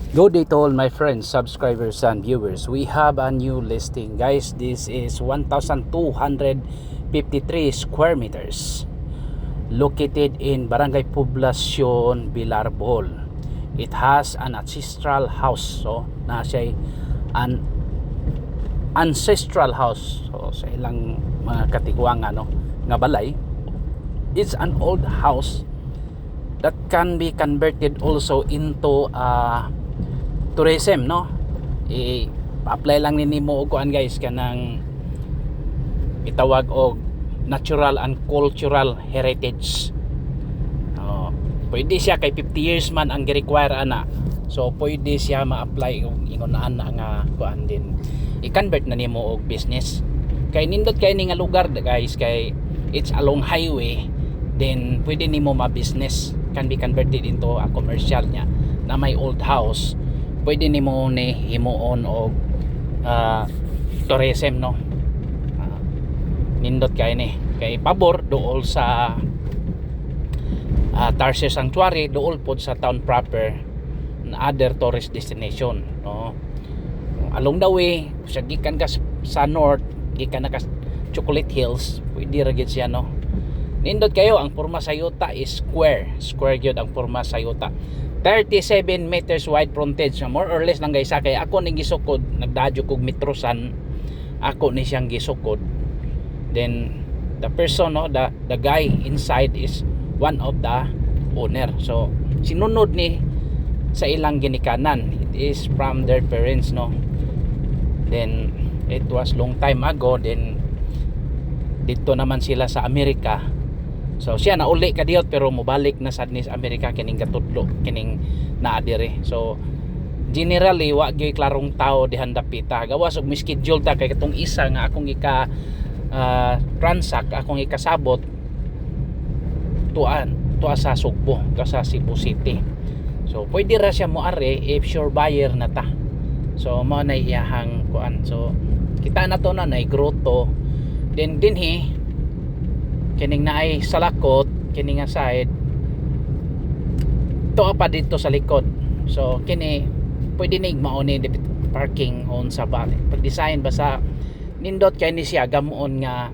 Good day to all my friends, subscribers and viewers. We have a new listing, guys. This is 1,253 square meters located in Barangay Poblacion, Bilar, Bohol. It has an ancestral house. So, na siya an ancestral house. So, sa ilang mga katigwang nga balay. It's an old house that can be converted also into tourism, no? I-apply lang nimo og kuan, guys, kanang itawag og natural and cultural heritage. Pwede siya kay 50 years man ang gi-require ana. So pwede siya ma-apply og ingonaan na nga kuan din. I-convert na nimo og business. Kay nindot kay ni nga lugar, guys, kay it's along highway, then pwede nimo ma-business, can be converted into a commercial nya na may old house. Pwede nimo ni himuon og tourism, no? Nindot kay ni kay pabor dool sa Tarsier Sanctuary, dool pod sa town proper na other tourist destination, no? Along the way sa gikan ka sa north, gikan na ka Chocolate Hills, pwede ra gyud siya, no? Nindot kayo, ang porma sa yuta is square gyud ang porma sa yuta. 37 meters wide frontage, more or less lang, guys. Kay ako ni gisukod, nagdadyo kog metrosan, ako ni siyang gisukod. Then the person, no, the guy inside is one of the owner. So sinunod ni sa ilang ginikanan, it is from their parents, no? Then it was long time ago, then dito naman sila sa Amerika. So siya nauli ka diot pero mobalik na sa Amerika kining katudlo kining naa dire. So generally wa gyud klarong tao dihan dapita. Gawas og mi-schedule ta kay katong isa nga akong transact, akong ikasabot tuan sa Sugbo, sa Cebu City. So pwede ra siya moare if sure buyer na ta. So mao na iyahang kuan. So kita na to na nay grotto. Then dinhi kining naay salakot, kining nga side to pa dito sa likod. So kini pwede ning mauni parking on sa bali. Pag design basta nindot kay ni siya gamuon nga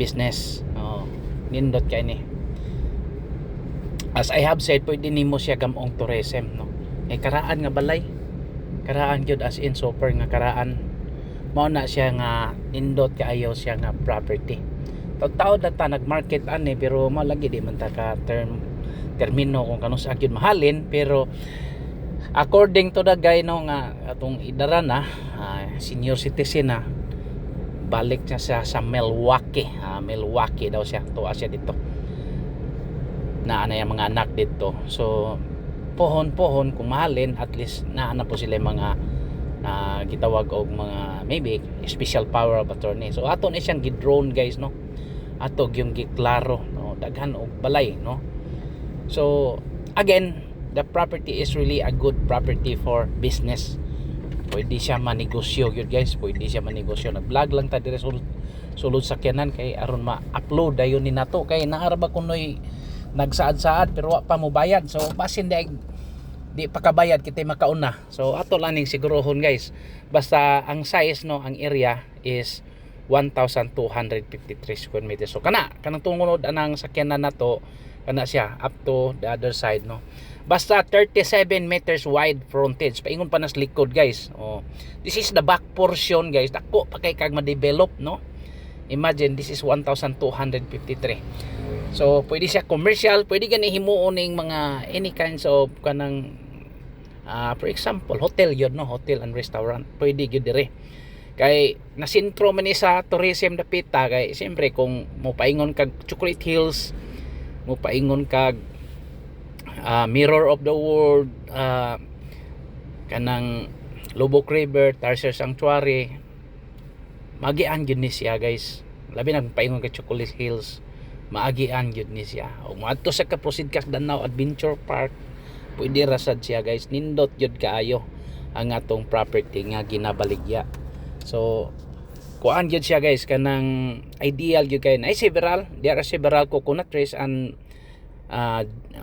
business. Nindot kay ni. As I have said, pwede nimo siya gamong tourism, no? Kay karaan nga balay. Karaan gyud as in super nga karaan. Mao na siya nga nindot kaayo siya nga property. Tao data nagmarket ani pero mao lagi di man ta ka termino kung kanus agyud mahalin, pero according to the guy, no, nga atong idara na senior citizen na, balik niya sa Milwaukee. Milwaukee daw siya, tuwa siya dito na ana yung mga anak dito. So pohon kung mahalin, at least naana po sila mga gitawag og mga maybe special power of attorney. So ato na siyang gidrone, guys, no? Ato yung giklaro, no? Daghan og balay, no? So again, the property is really a good property for business. Pwede siya manegosyo yun, guys. Pwede siya manegosyo. Nag-vlog lang ta dire sulod sakyanan kay aron ma-upload dayon ni nato kay naaraba kunoy nagsaad-saad pero wa pa mo bayad. So basin di pa kabayad kita makauna. So ato lang ning sigurohon, guys. Basta ang size, no, ang area is 1,253 square meters. So kanang tungod anang sakyanan nato, kana siya up to the other side, no. Basta 37 meters wide frontage. Paingon pa nas likod, guys. This is the back portion, guys. Dako pa kay kag ma-develop, no. Imagine, this is 1,253. So pwede siya commercial, pwede gani himuon ning mga any kinds of kanang for example hotel yun, no, hotel and restaurant, pwede gyud dire. Kay nasintro man ni sa tourism dapita, kay siyempre kung mo paingon kag Chocolate Hills, mo paingon kag Mirror of the World, kanang Lubok River, Tarsier Sanctuary, magian gyud ni siya, guys. Labi na paingon kag Chocolate Hills, maagian gyud ni siya. O moadto sa ka-proceed ka Danau Adventure Park, pwede ra sad siya, guys. Nindot gyud kaayo ang atong property nga ginabaligya. So kuan gyud siya, guys, kanang ideal gyud kay na there are several coconut trees and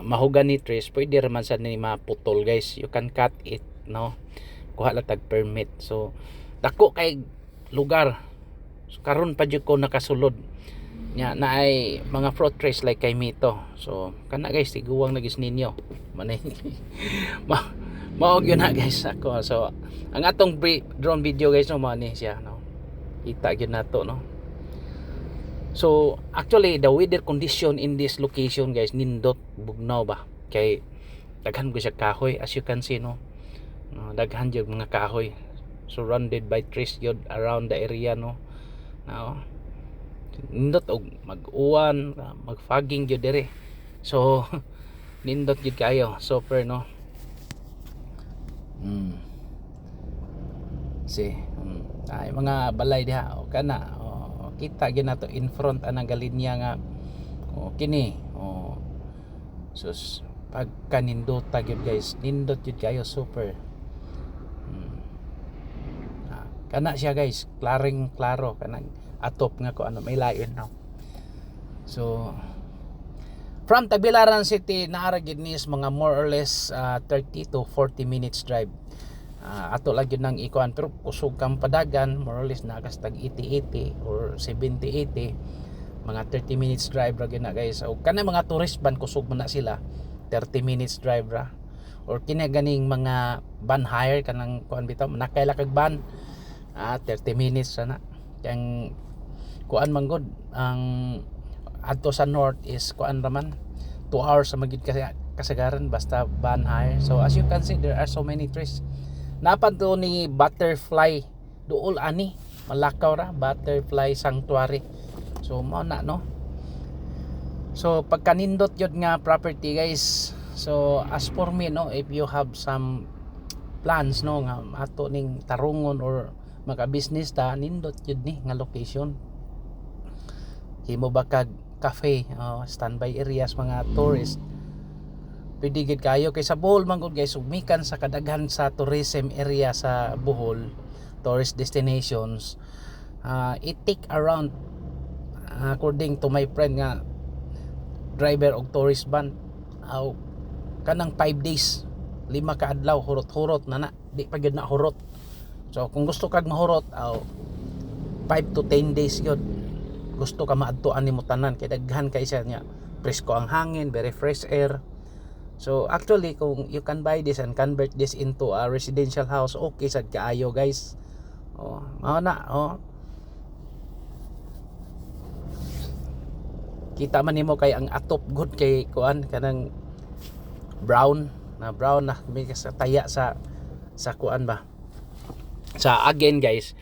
mahogany trees. Pwede raman sad ni maputol, guys. You can cut it no, kuha lang tag permit. So dako kay lugar. So karon pa jud ko nakasulod nya na ay mga fruit trees like kay Mito. So kana guys, tiguwang nagis ninyo manay mao gyud na guys ako. So ang atong drone video guys, no, mao ni siya, no, kita gyud nato, no. So actually the weather condition in this location guys, nindot bugnaw ba, kay daghan ko siya kahoy as you can see, no. Daghan jud mga kahoy, surrounded by trees yun around the area, no. Now nindot og mag-uwan, mag-fogging jud dire. So nindot jud kayo, super, no. See, ay mga balay diha o kana, kita gyud nato in front anang galinya nga kini, sus pagka nindota gyud guys, nindot jud kayo, super. Kana siya guys, klaring klaro kanang atop nga ko ano may lain, no. So from Tagbilaran City naara gyud nis mga more or less 30 to 40 minutes drive. Ato lang yun ng ikuan, pero kusog kang padagan, more or less nakas tag 80-80 or 70-80, mga 30 minutes drive ra gyud na guys. O kana mga tourist van kusog man na sila 30 minutes drive ra, or kini ganing mga van hire kanang kuan bitaw nakay kag van 30 minutes ra na. Kang kuan man gud ang adto sa north is kuan raman 2 hours sa magid kasagaran basta van hire. So as you can see, there are so many trees. Napan to ni butterfly duol ani, malakaw ra, butterfly sanctuary. So mao na, no. So pagkanindot yun nga property guys. So as for me, no, if you have some plans, no, nga ato ning tarungon or maka business ta, nindot yun ni nga location. Himo ba kag cafe, standby areas, mga tourist, pwede gid kayo. Kay sa Bohol man gud guys, umikan sa kadaghan sa tourism area sa Bohol, tourist destinations. It take around, according to my friend nga driver og tourist van, kanang 5 days, 5 ka adlaw hurot-hurot na di pa gyud na hurot. So kung gusto kag mahurot, 5 to 10 days gyud gusto ka maadtuan nimo tanan, kay daghan kay siya nya, presko ang hangin, very fresh air. So actually kung you can buy this and convert this into a residential house, okay sad kaayo guys. Mao na, kita man nimo kay ang atop good kay kuan kanang brown na may sa taya sa kuan ba, sa again guys,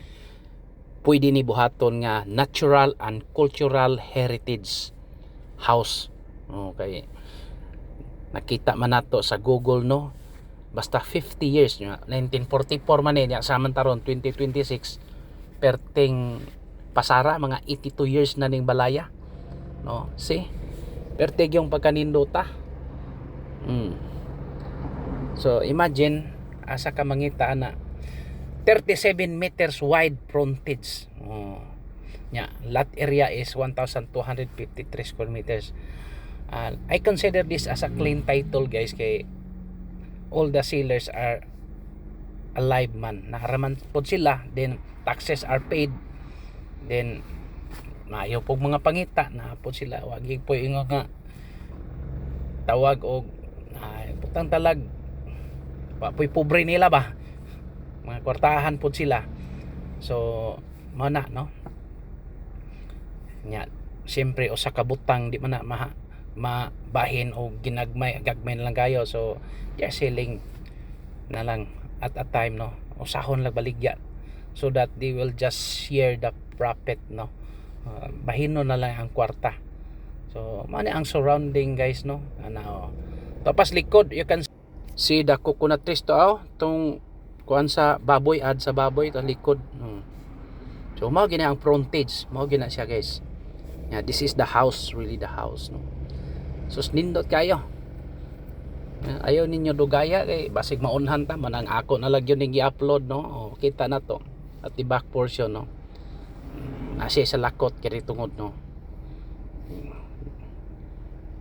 pwede ni buhaton nga natural and cultural heritage house. Okay, nakita man nato sa Google, no, basta 50 years 1944 man niya, samantaron 2026 perting pasara mga 82 years na ning balaya, no. See, pertig yung pagkanindota. So imagine asa ka mangita na 37 meters wide frontage. Lot area is 1,253 square meters. I consider this as a clean title guys, kay all the sellers are alive man, nakaraman po sila, then taxes are paid, then maayo pog mga pangita na po sila, wagi po yung nga tawag og putang talag papoy pobre nila ba, mga kwartahan po sila. So mao na, no, nya siyempre usa ka butang di man na mabahin o gagmay na lang kayo. So they're selling na lang at a time, no, usahon lang baligya, so that they will just share the profit, no. Bahino na lang ang kwarta. So mani ang surrounding guys, no. Tapos likod you can see the coconut trees to, tong kuan sa baboy, sa baboy to likod. So mao gina ang frontage, mao gina siya guys. This is the house, really the house, no. So nindot kayo, ayaw ninyo dugaya kay basig maunhan ta man ang ako na lang yun yung i-upload, no. Kita na to at the back portion, no, nasi sa lakot kiri tungod, no.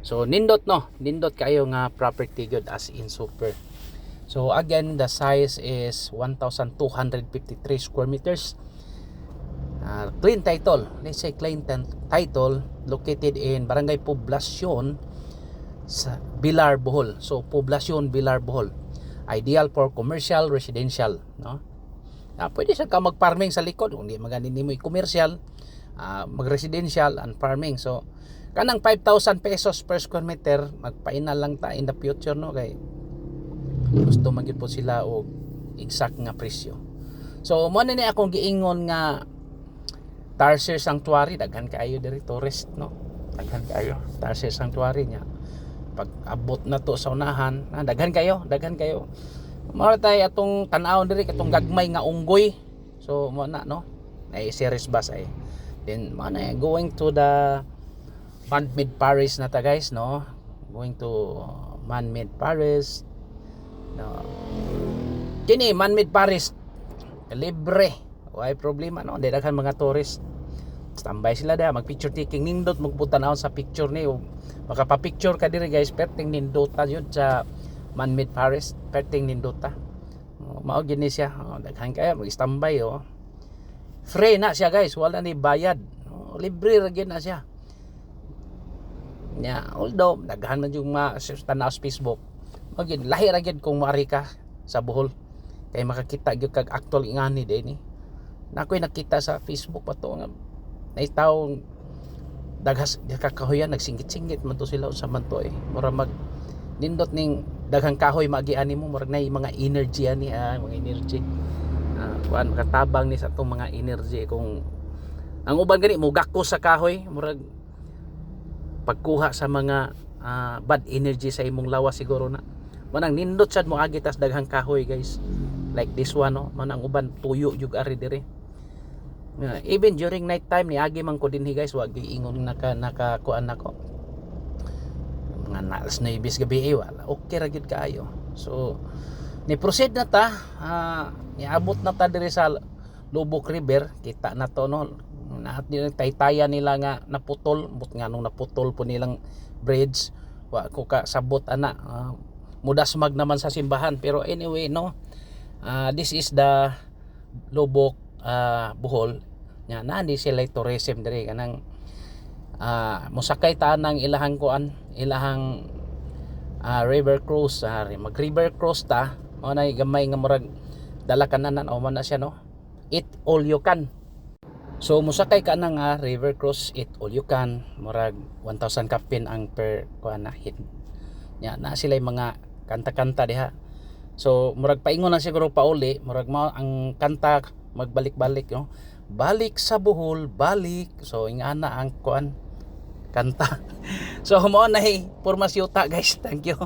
So nindot, no, nindot kayo nga property good as in super. So again, the size is 1,253 square meters. Clean title, let's say clean title, located in Barangay Poblacion sa Bilar, Bohol. So Poblacion, Bilar, Bohol. Ideal for commercial, residential, no? Pwede siya ka mag-farming sa likod, hindi maganin mo commercial, mag-residential and farming. So kanang 5,000 pesos per square meter, magpainal lang ta in the future, no, kay gusto magyud po sila og exact nga presyo. So mo na ni akong giingon nga Tarsier Sanctuary, daghan kaayo diri tourist, no, daghan kaayo Tarsier Sanctuary nya. Pag abot na to sa unahan, daghan kayo mao tay atong tan-aw diri katong gagmay nga unggoy. So mo na, no, ay series bus ay. Then mo na going to the Man-Made Paris na ta guys, no, going to Man-Made Paris, no. Kini Man-Made Paris libre, why problema, no, daghan mga tourist, standby sila da, mag picture taking, nindot magputan-aw sa picture ni, makapapicture ka diri guys, perting nindota yun sa Man-Made Paris, perting nindota. Mao gini siya, daghan kaya mag-standby, free na siya guys, wala ni bayad, libre ra gyud na siya. Although daghan man yung tanaw sa Facebook, magin lahi ra gyud kung maari ka sa Bohol, kay makakita gyud kag actual ingani din ni. Nakoy nakita sa Facebook pa to nga naitaw daghas kakahoyan, nagsingit-singit man to sila sa man to mura mag nindot ning daghang kahoy magiani mo, murag nay mga energy ani, mga energy, kuan makatabang ni sa atong mga energy. Kung ang uban gani mugako sa kahoy, murag pagkuha sa mga bad energy sa imong lawas siguro na. Manang nindot sad mo agi tas daghang kahoy guys. Like this one, no, manang uban tuyo jud ari dire. Even during night time ni agi man ko dinhi guys, wag giingon naka kuan nako. Mga alas 9 gabi wala. Okay ra gyud kaayo. So ni proceed na ta, niabot na ta dire sa Lubok River, kita na to, no. Nahat nila taytayan nila nga naputol, but nga nung naputol po nilang bridge, wa ko ka sabot ana, mudasmag naman sa simbahan. Pero anyway, no, this is the Lubok, Bohol nya, nani sila tourism diri kanang mosakay ta nang ilahang kuan, ilahang river cruise, mag river cruise ta, mao na gamay nga murag dala kananan o man na siya, no, eat all you can. So musakay ka nang river cruise, eat all you can, murag 1,000 kapin ang per kuan na hit nya, na sila mga kanta-kanta diha. So murag paingon na siguro pauli, murag mao ang kanta magbalik-balik, no, balik sa Bohol, balik. So ingana ang kuan kanta. So mo na pormasyuta guys, thank you.